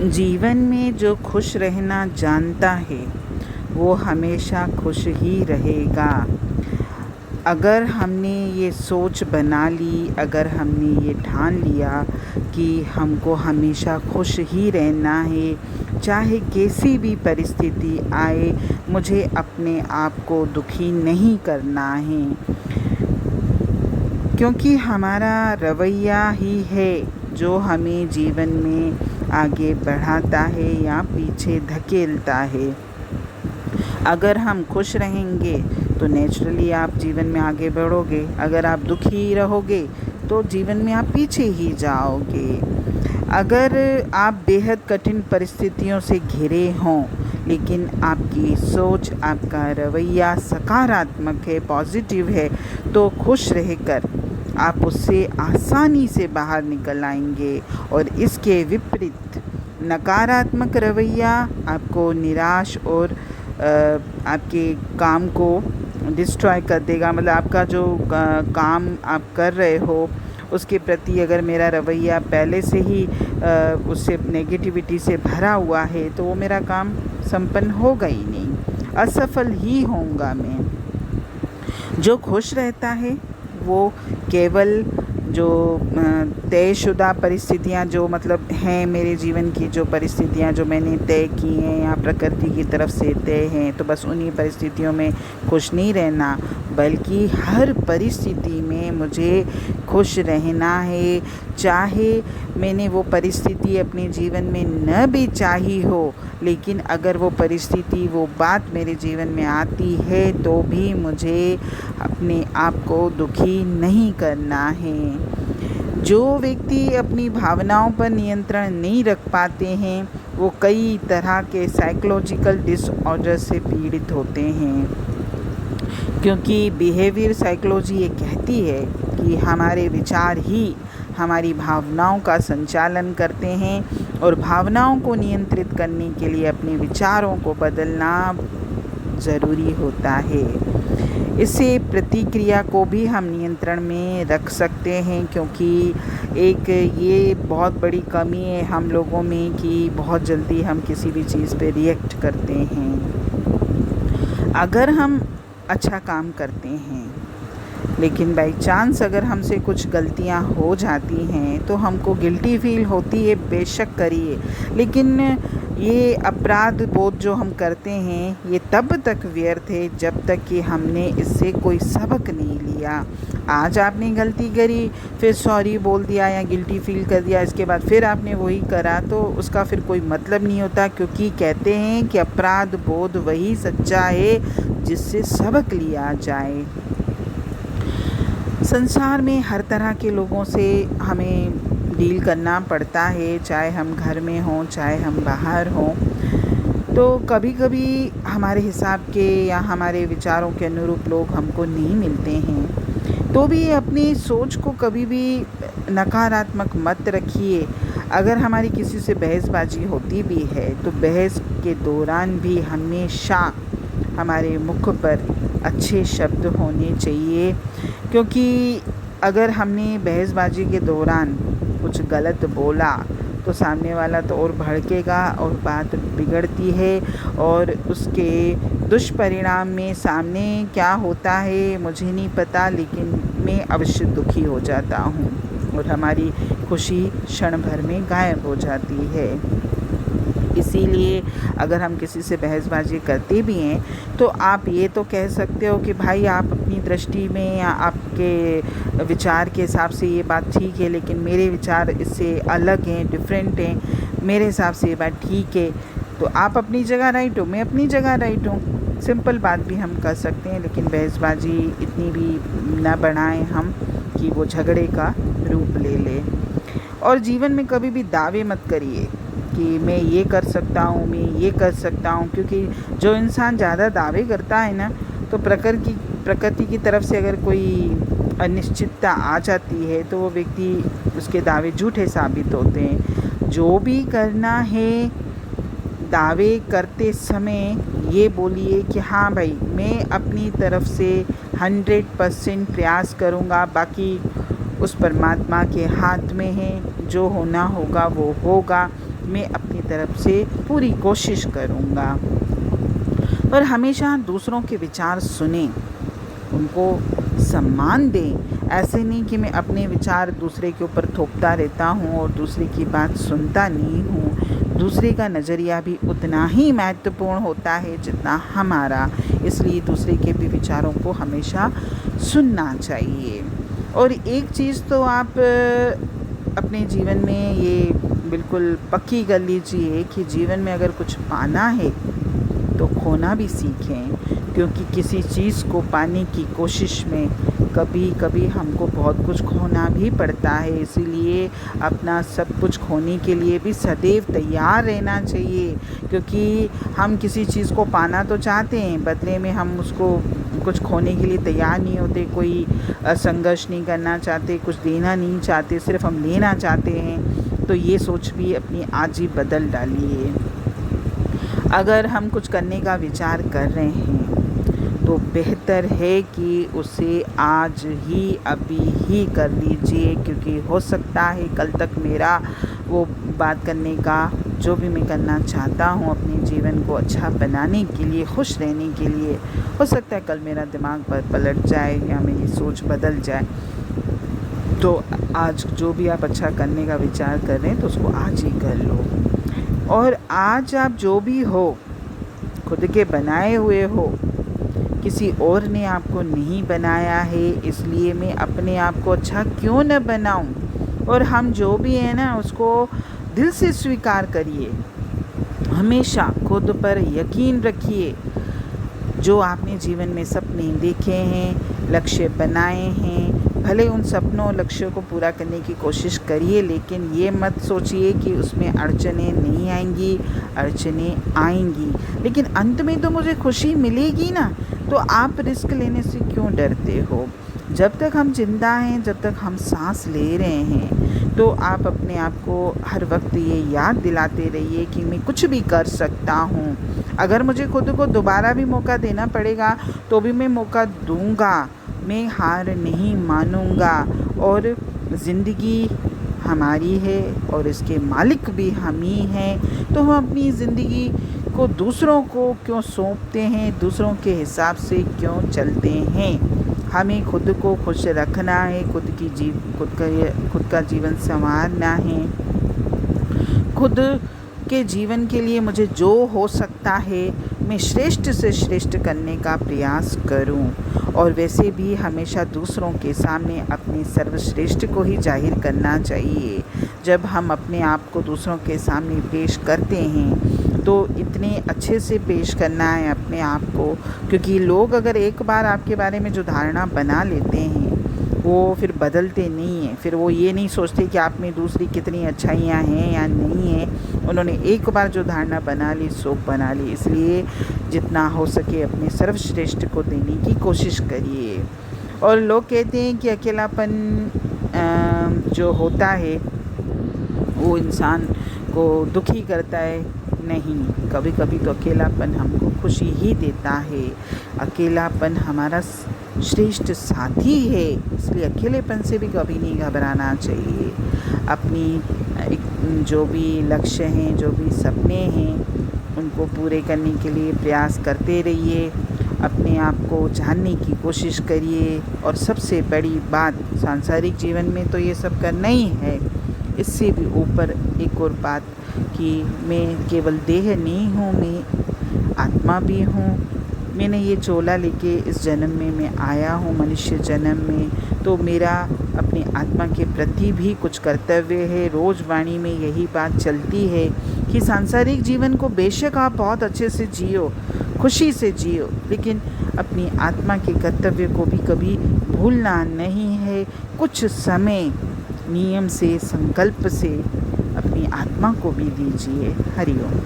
जीवन में जो खुश रहना जानता है वो हमेशा खुश ही रहेगा। अगर हमने ये सोच बना ली, अगर हमने ये ठान लिया कि हमको हमेशा खुश ही रहना है, चाहे कैसी भी परिस्थिति आए, मुझे अपने आप को दुखी नहीं करना है, क्योंकि हमारा रवैया ही है जो हमें जीवन में आगे बढ़ाता है या पीछे धकेलता है। अगर हम खुश रहेंगे तो नेचुरली आप जीवन में आगे बढ़ोगे। अगर आप दुखी रहोगे तो जीवन में आप पीछे ही जाओगे। अगर आप बेहद कठिन परिस्थितियों से घिरे हों लेकिन आपकी सोच, आपका रवैया सकारात्मक है, पॉजिटिव है, तो खुश रहकर आप उससे आसानी से बाहर निकल आएंगे। और इसके विपरीत नकारात्मक रवैया आपको निराश और आपके काम को डिस्ट्रॉय कर देगा। मतलब आपका जो काम आप कर रहे हो उसके प्रति अगर मेरा रवैया पहले से ही उससे नेगेटिविटी से भरा हुआ है तो वो मेरा काम संपन्न होगा ही नहीं, असफल ही होऊंगा मैं। जो खुश रहता है वो केवल जो तयशुदा परिस्थितियाँ जो मतलब हैं मेरे जीवन की, जो परिस्थितियाँ जो मैंने तय की हैं या प्रकृति की तरफ से तय हैं, तो बस उन्हीं परिस्थितियों में खुश नहीं रहना, बल्कि हर परिस्थिति में मुझे खुश रहना है। चाहे मैंने वो परिस्थिति अपने जीवन में न भी चाही हो, लेकिन अगर वो परिस्थिति, वो बात मेरे जीवन में आती है तो भी मुझे अपने आप को दुखी नहीं करना है। जो व्यक्ति अपनी भावनाओं पर नियंत्रण नहीं रख पाते हैं वो कई तरह के साइकोलॉजिकल डिसऑर्डर से पीड़ित होते हैं, क्योंकि बिहेवियर साइकोलॉजी ये कहती है कि हमारे विचार ही हमारी भावनाओं का संचालन करते हैं और भावनाओं को नियंत्रित करने के लिए अपने विचारों को बदलना ज़रूरी होता है। इससे प्रतिक्रिया को भी हम नियंत्रण में रख सकते हैं, क्योंकि एक ये बहुत बड़ी कमी है हम लोगों में कि बहुत जल्दी हम किसी भी चीज़ पे रिएक्ट करते हैं। अगर हम अच्छा काम करते हैं लेकिन बाई चांस अगर हमसे कुछ गलतियां हो जाती हैं तो हमको गिल्टी फील होती है, बेशक करिए, लेकिन ये अपराध बोध जो हम करते हैं ये तब तक व्यर्थ है जब तक कि हमने इससे कोई सबक नहीं लिया। आज आपने गलती करी, फिर सॉरी बोल दिया या गिल्टी फील कर दिया, इसके बाद फिर आपने वही करा, तो उसका फिर कोई मतलब नहीं होता, क्योंकि कहते हैं कि अपराध बोध वही सच्चा है जिससे सबक लिया जाए। संसार में हर तरह के लोगों से हमें डील करना पड़ता है, चाहे हम घर में हों चाहे हम बाहर हों। तो कभी कभी हमारे हिसाब के या हमारे विचारों के अनुरूप लोग हमको नहीं मिलते हैं, तो भी अपनी सोच को कभी भी नकारात्मक मत रखिए। अगर हमारी किसी से बहसबाजी होती भी है तो बहस के दौरान भी हमेशा हमारे मुख पर अच्छे शब्द होने चाहिए, क्योंकि अगर हमने बहसबाजी के दौरान कुछ गलत बोला तो सामने वाला तो और भड़केगा और बात बिगड़ती है, और उसके दुष्परिणाम में सामने क्या होता है मुझे नहीं पता, लेकिन मैं अवश्य दुखी हो जाता हूँ और हमारी खुशी क्षण भर में गायब हो जाती है। इसीलिए अगर हम किसी से बहसबाजी करते भी हैं तो आप ये तो कह सकते हो कि भाई आप अपनी दृष्टि में या आपके विचार के हिसाब से ये बात ठीक है, लेकिन मेरे विचार इससे अलग हैं, डिफरेंट हैं, मेरे हिसाब से ये बात ठीक है। तो आप अपनी जगह राइट हो, मैं अपनी जगह राइट हूँ। सिंपल बात भी हम कर सकते हैं, लेकिन बहसबाजी इतनी भी ना बढ़ाएं हम कि वो झगड़े का रूप ले ले। और जीवन में कभी भी दावे मत करिए कि मैं ये कर सकता हूँ, मैं ये कर सकता हूँ, क्योंकि जो इंसान ज़्यादा दावे करता है ना, तो प्रकृति की तरफ से अगर कोई अनिश्चितता आ जाती है तो वो व्यक्ति, उसके दावे झूठे साबित होते हैं। जो भी करना है दावे करते समय ये बोलिए कि हाँ भाई मैं अपनी तरफ से 100% प्रयास करूँगा, बाकी उस परमात्मा के हाथ में है, जो होना होगा वो होगा। मैं अपनी तरफ से पूरी कोशिश करूँगा। और हमेशा दूसरों के विचार सुनें, उनको सम्मान दें। ऐसे नहीं कि मैं अपने विचार दूसरे के ऊपर थोपता रहता हूँ और दूसरे की बात सुनता नहीं हूँ। दूसरे का नज़रिया भी उतना ही महत्वपूर्ण होता है जितना हमारा, इसलिए दूसरे के भी विचारों को हमेशा सुनना चाहिए। और एक चीज़ तो आप अपने जीवन में ये बिल्कुल पक्की कर लीजिए कि जीवन में अगर कुछ पाना है तो खोना भी सीखें, क्योंकि किसी चीज़ को पाने की कोशिश में कभी कभी हमको बहुत कुछ खोना भी पड़ता है। इसीलिए अपना सब कुछ खोने के लिए भी सदैव तैयार रहना चाहिए, क्योंकि हम किसी चीज़ को पाना तो चाहते हैं, बदले में हम उसको कुछ खोने के लिए तैयार नहीं होते, कोई संघर्ष नहीं करना चाहते, कुछ देना नहीं चाहते, सिर्फ हम लेना चाहते हैं। तो ये सोच भी अपनी आज ही बदल डालिए। अगर हम कुछ करने का विचार कर रहे हैं तो बेहतर है कि उसे आज ही अभी ही कर लीजिए, क्योंकि हो सकता है कल तक मेरा वो बात करने का जो भी मैं करना चाहता हूँ अपने जीवन को अच्छा बनाने के लिए, खुश रहने के लिए, हो सकता है कल मेरा दिमाग पर पलट जाए या मेरी सोच बदल जाए। तो आज जो भी आप अच्छा करने का विचार कर रहे हैं तो उसको आज ही कर लो। और आज आप जो भी हो खुद के बनाए हुए हो, किसी और ने आपको नहीं बनाया है, इसलिए मैं अपने आप को अच्छा क्यों न बनाऊं। और हम जो भी हैं ना उसको दिल से स्वीकार करिए, हमेशा खुद पर यकीन रखिए। जो आपने जीवन में सपने देखे हैं, लक्ष्य बनाए हैं, भले उन सपनों और लक्ष्यों को पूरा करने की कोशिश करिए, लेकिन ये मत सोचिए कि उसमें अड़चनें नहीं आएंगी। अड़चनें आएंगी, लेकिन अंत में तो मुझे खुशी मिलेगी ना। तो आप रिस्क लेने से क्यों डरते हो? जब तक हम जिंदा हैं, जब तक हम सांस ले रहे हैं, तो आप अपने आप को हर वक्त ये याद दिलाते रहिए कि मैं कुछ भी कर सकता हूँ। अगर मुझे खुद को दोबारा भी मौका देना पड़ेगा तो भी मैं मौका दूंगा, मैं हार नहीं मानूंगा। और ज़िंदगी हमारी है और इसके मालिक भी हम ही हैं। तो हम अपनी ज़िंदगी को दूसरों को क्यों सौंपते हैं, दूसरों के हिसाब से क्यों चलते हैं? हमें खुद को खुश रखना है, खुद का जीवन संवारना है। खुद के जीवन के लिए मुझे जो हो सकता है मैं श्रेष्ठ से श्रेष्ठ करने का प्रयास करूं। और वैसे भी हमेशा दूसरों के सामने अपने सर्वश्रेष्ठ को ही जाहिर करना चाहिए। जब हम अपने आप को दूसरों के सामने पेश करते हैं तो इतने अच्छे से पेश करना है अपने आप को, क्योंकि लोग अगर एक बार आपके बारे में जो धारणा बना लेते हैं वो फिर बदलते नहीं हैं। फिर वो ये नहीं सोचते कि आप में दूसरी कितनी अच्छाइयाँ हैं या नहीं हैं। उन्होंने एक बार जो धारणा बना ली सो बना ली। इसलिए जितना हो सके अपने सर्वश्रेष्ठ को देने की कोशिश करिए। और लोग कहते हैं कि अकेलापन जो होता है वो इंसान को दुखी करता है। नहीं, कभी कभी तो अकेलापन हमको खुशी ही देता है। अकेलापन हमारा श्रेष्ठ साथी है, इसलिए अकेलेपन से भी कभी नहीं घबराना चाहिए। अपनी जो भी लक्ष्य हैं, जो भी सपने हैं, उनको पूरे करने के लिए प्रयास करते रहिए। अपने आप को जानने की कोशिश करिए। और सबसे बड़ी बात, सांसारिक जीवन में तो ये सब करना ही है, इससे भी ऊपर एक और बात कि मैं केवल देह नहीं हूँ, मैं आत्मा भी हूँ। मैंने ये चोला लेके इस जन्म में मैं आया हूँ, मनुष्य जन्म में। तो मेरा अपनी आत्मा के प्रति भी कुछ कर्तव्य है। रोज़ वाणी में यही बात चलती है कि सांसारिक जीवन को बेशक आप बहुत अच्छे से जियो, खुशी से जियो, लेकिन अपनी आत्मा के कर्तव्य को भी कभी भूलना नहीं है। कुछ समय नियम से, संकल्प से अपनी आत्मा को भी दीजिए। हरि ओम।